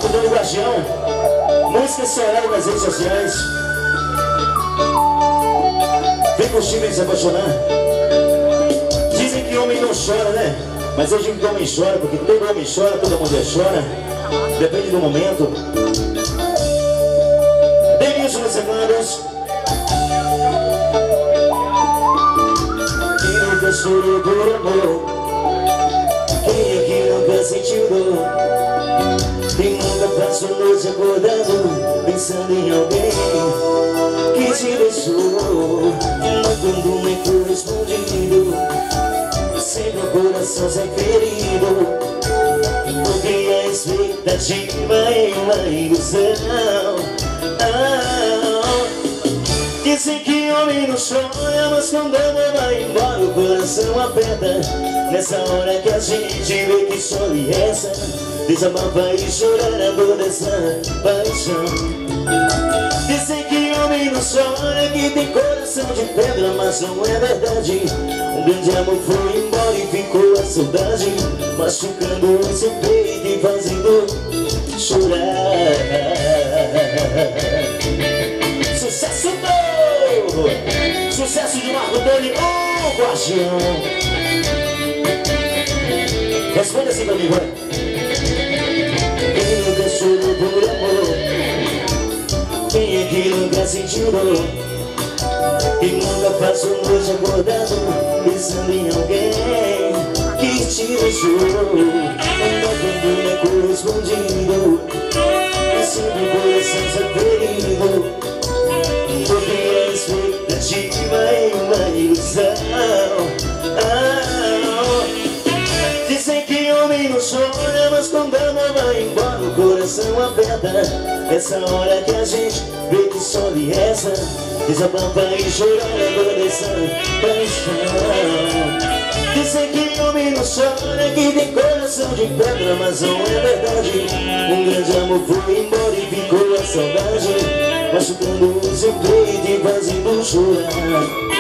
Marco Antônio Guardião. Música estourada nas redes sociais. Vem com o time se apaixonar. Dizem que homem não chora, né? Mas eu digo que homem chora, porque todo homem chora, toda mulher chora. Depende do momento. Denilson nos segundos. Quem nunca chorou por amor? Quem é que nunca sentiu dor? Quem nunca passou noite acordado pensando em alguém que te deixou, quando não é correspondido, sempre o coração sai ferido, porque a expectativa é uma ilusão. Dizem que homem não chora, mas quando ama vai embora o coração aperta. Nessa hora que a gente vê que só lhe resta desabafa e chorar a dor dessa paixão. Dizem que homem não chora, que tem coração de pedra, mas não é verdade. Um grande amor foi embora e ficou a saudade, machucando o seu peito e fazendo chorar. Sucesso novo! Sucesso de Marco Antônio Guardião. Responde assim pra mim, vai. Quem nunca chorou por amor? Quem é que nunca sentiu dor? Quem nunca passou noite acordado pensando em alguém que te deixou, quando não é correspondido, sempre o coração sai ferido, porque a expectativa é uma ilusão. Dizem que homem não chora, mas quando ama vai embora o coração aperta. Essa hora que a gente vê que só lhe resta desabafa e chorar a dor dessa paixão. Dizem que homem não chora, que tem coração de pedra, mas não é verdade. Um grande amor foi embora e ficou a saudade, machucando o seu peito e fazendo chorar.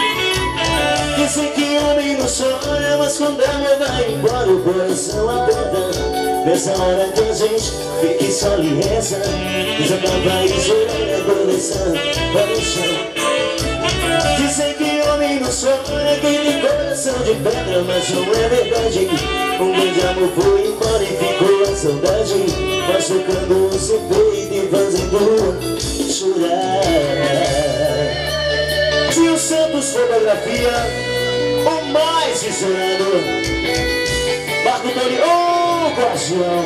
Dizem que homem não chora, mas quando ama vai embora o coração aperta. Nessa hora que a gente vê que só lhe resta desabafa e chorar a dor dessa paixão. Dizem que homem não chora, que tem coração de pedra, mas não é verdade. Um grande amor foi embora e ficou a saudade, machucando o seu peito e fazendo chorar. Tio Santos Fotografia, o mais visionado, Marco Antônio Guardião.